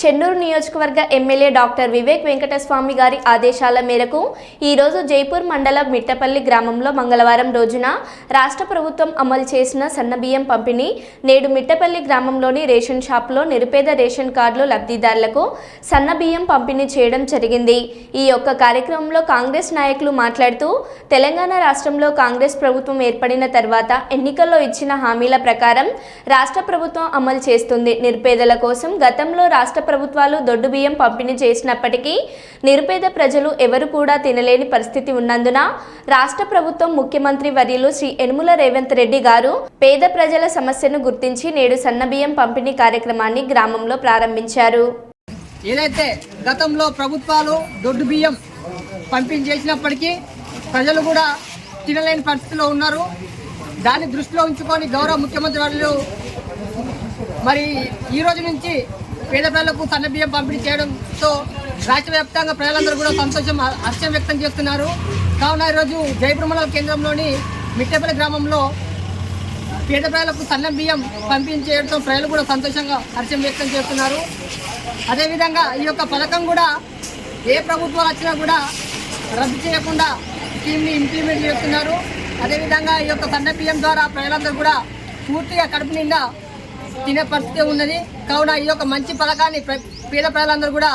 చెన్నూరు నియోజకవర్గ MLA doctor Vivek Venkataswamy గారి ఆదేశాల మేరకు ఈరోజు జైపూర్ మండలం మిట్టపల్లి గ్రామంలో మంగళవారం రోజున రాష్ట్ర ప్రభుత్వం అమలు చేసిన సన్నబియ్యం పంపిణీ నేడు మిట్టపల్లి గ్రామంలోని రేషన్ షాప్లో నిరుపేద రేషన్ కార్డులు లబ్ధిదారులకు సన్నబియ్యం పంపిణీ చేయడం జరిగింది। ఈ యొక్క కార్యక్రమంలో కాంగ్రెస్ నాయకులు మాట్లాడుతూ తెలంగాణ రాష్ట్రంలో కాంగ్రెస్ ప్రభుత్వం ఏర్పడిన తర్వాత ఎన్నికల్లో ఇచ్చిన హామీల ప్రకారం రాష్ట్ర ప్రభుత్వం అమలు చేస్తుంది। నిరుపేదల కోసం గతంలో రాష్ట్ర ప్రభుత్వాలు దొడ్డు బియ్యం పంపిణీ చేసినప్పటికీ నిరుపేద ప్రజలు ఎవరు కూడా తినలేని పరిస్థితి ఉన్నందున రాష్ట్ర ప్రభుత్వం ముఖ్యమంత్రి వర్యులు శ్రీ యనుమల రేవంత్ రెడ్డి గారు పేద ప్రజల సమస్యను గుర్తించి నేడు సన్నబియ్యం పంపిణీ కార్యక్రమాన్ని గ్రామంలో ప్రారంభించారు। ఏదైతే గతంలో ప్రభుత్వాలు దొడ్డు బియ్యం పంపిణీ చేసినప్పటికీ ప్రజలు కూడా తినలేని పరిస్థితిలో ఉన్నారు। దాన్ని దృష్టిలో ఉంచుకొని గౌరవ ముఖ్యమంత్రి వర్యులు మరి ఈ రోజు నుంచి పేద ప్రజలకు సన్నబియ్యం పంపిణీ చేయడంతో రాష్ట్ర వ్యాప్తంగా ప్రజలందరూ కూడా హర్షం వ్యక్తం చేస్తున్నారు। కావున ఈరోజు జైపూర్ మండల కేంద్రంలోని మిట్టపల్లి గ్రామంలో పేద ప్రజలకు సన్నబియ్యం పంపిణీ చేయడంతో ప్రజలు కూడా సంతోషంగా హర్షం వ్యక్తం చేస్తున్నారు। అదేవిధంగా ఈ యొక్క పథకం కూడా ఏ ప్రభుత్వాలు వచ్చినా కూడా రద్దు చేయకుండా స్కీమ్ని ఇంప్లిమెంట్ చేస్తున్నారు। అదేవిధంగా ఈ యొక్క సన్నబియ్యం ద్వారా ప్రజలందరూ కూడా పూర్తిగా కడుపు నిండా తినే పరిస్థితి ఉన్నది। కావున ఈ యొక్క మంచి పథకాన్ని పేద ప్రజలందరూ కూడా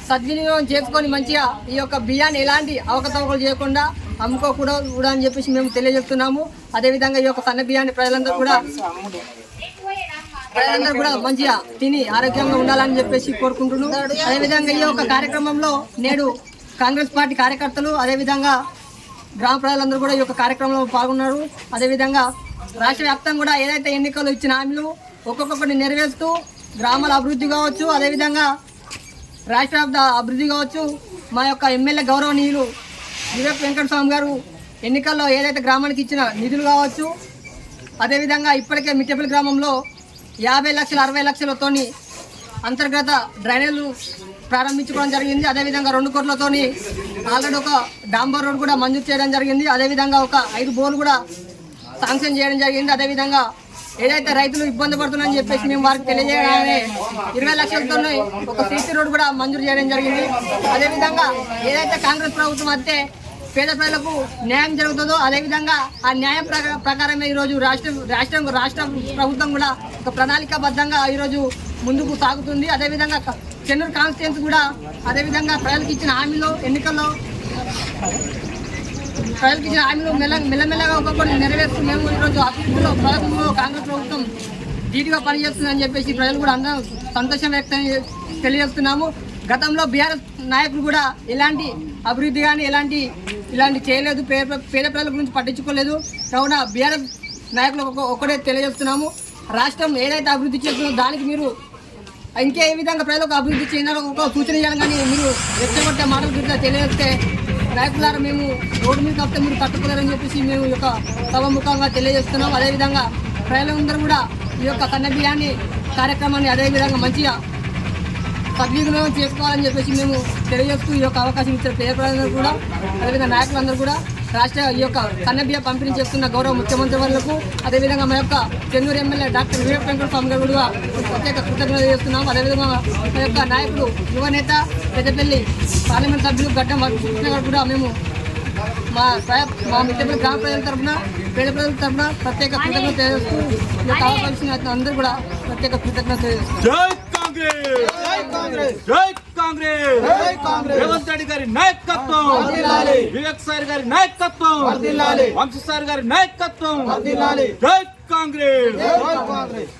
సద్వినియోగం చేసుకొని మంచిగా ఈ యొక్క బియ్యాన్ని ఎలాంటి అవకతవకలు చేయకుండా అమ్ముకోకూడదు అని చెప్పేసి మేము తెలియజేస్తున్నాము। అదేవిధంగా ఈ యొక్క సన్న బియ్యాన్ని ప్రజలందరూ కూడా మంచిగా తిని ఆరోగ్యంగా ఉండాలని చెప్పేసి కోరుకుంటున్నాం। అదేవిధంగా ఈ యొక్క కార్యక్రమంలో నేడు కాంగ్రెస్ పార్టీ కార్యకర్తలు అదేవిధంగా గ్రామ ప్రజలందరూ కూడా ఈ యొక్క కార్యక్రమంలో పాల్గొన్నారు। అదేవిధంగా రాష్ట్ర వ్యాప్తంగా కూడా ఏదైతే ఎన్నికలు ఇచ్చిన హామీలు ఒక్కొక్కటి నెరవేరుస్తూ గ్రామాల అభివృద్ధి కావచ్చు, అదేవిధంగా రాష్ట్ర అభివృద్ధి కావచ్చు, మా యొక్క ఎమ్మెల్యే గౌరవనీయులు వివేక్ వెంకటస్వామి గారు ఎన్నికల్లో ఏదైతే గ్రామానికి ఇచ్చిన నిధులు కావచ్చు, అదేవిధంగా ఇప్పటికే మిట్టపల్లి గ్రామంలో 50 లక్షలు 60 లక్షలతోని అంతర్గత డ్రైనేజీలు ప్రారంభించుకోవడం జరిగింది। అదేవిధంగా 2 కోట్లతోని ఆల్రెడీ ఒక డాంబర్ రోడ్ కూడా మంజూరు చేయడం జరిగింది। అదేవిధంగా ఒక 5 బోర్లు కూడా శాంక్షన్ చేయడం జరిగింది। అదేవిధంగా ఏదైతే రైతులు ఇబ్బంది పడుతున్నారని చెప్పేసి మేము వారికి తెలియజేయగానే 20 లక్షలతో ఒక సీసీ రోడ్ కూడా మంజూరు చేయడం జరిగింది। అదేవిధంగా ఏదైతే కాంగ్రెస్ ప్రభుత్వం వస్తే పేద ప్రజలకు న్యాయం జరుగుతుందో అదేవిధంగా ఆ న్యాయం ప్రకారమే ఈరోజు రాష్ట్ర ప్రభుత్వం కూడా ఒక ప్రణాళికాబద్ధంగా ఈరోజు ముందుకు సాగుతుంది। అదేవిధంగా చెన్నూరు కాన్స్టిట్యున్సీ కూడా అదేవిధంగా ప్రజలకు ఇచ్చిన హామీలు ఎన్నికల్లో ప్రజలకు ఇచ్చిన హామీలు మెల్లమెల్లగా ఒక్కొక్కటి నెరవేరుస్తూ మేము ఈరోజు అభివృద్ధిలో ప్రభుత్వంలో కాంగ్రెస్ ప్రభుత్వం ధీటుగా పనిచేస్తుందని చెప్పేసి ప్రజలు కూడా అందరూ సంతోషం వ్యక్తం తెలియజేస్తున్నాము। గతంలో బీఆర్ఎస్ నాయకులు కూడా ఎలాంటి అభివృద్ధి కానీ ఇలాంటి చేయలేదు, పేద ప్రజల గురించి పట్టించుకోలేదు। కావున బీఆర్ఎస్ నాయకులు ఒక్కడే తెలియజేస్తున్నాము, రాష్ట్రం ఏదైతే అభివృద్ధి చేస్తుందో దానికి మీరు ఇంకే విధంగా ప్రజలకు అభివృద్ధి చేయాలో ఒక సూచన చేయాలి, కానీ మీరు రెచ్చగొట్టే మాటల గురించి తెలియజేస్తే నాయకులారా మేము రోడ్డు మీద వస్తే మీరు తట్టుకోలేరని చెప్పేసి మేము ఈ యొక్క సభముఖంగా తెలియజేస్తున్నాం। అదేవిధంగా ప్రజలందరూ కూడా ఈ యొక్క సన్నబియ్యాన్ని కార్యక్రమాన్ని అదేవిధంగా మంచిగా సద్వినియోగం చేసుకోవాలని చెప్పేసి మేము తెలియజేస్తూ ఈ యొక్క అవకాశం ఇచ్చిన పేద ప్రజలందరూ కూడా అదేవిధంగా నాయకులందరూ కూడా రాష్ట్ర ఈ యొక్క సన్నబియ్య పంపిణీ చేస్తున్న గౌరవ ముఖ్యమంత్రి వర్యులకు అదేవిధంగా మా యొక్క చెన్నూరు ఎమ్మెల్యే డాక్టర్ వివేక్ వెంకటస్వామి గారు కూడా ప్రత్యేక కృతజ్ఞతలు చేస్తున్నాం। అదేవిధంగా మా యొక్క నాయకుడు యువనేత పెద్దపల్లి పార్లమెంట్ సభ్యులు గడ్డం కృష్ణ గారు కూడా మేము మా మిట్టపల్లి గ్రామ ప్రజల తరఫున పేద ప్రజల తరఫున ప్రత్యేక కృతజ్ఞత తెలియజేస్తూ ఈ యొక్క అవకాశం అందరూ కూడా ప్రత్యేక కృతజ్ఞత తెలియజేస్తున్నాం। జై కాంగ్రెస్ రేవంత్ రెడ్డి గారి నాయకత్వం, వివేక్ సార్ గారి నాయకత్వం, వంశీ సార్ గారి నాయకత్వం, జై కాంగ్రెస్।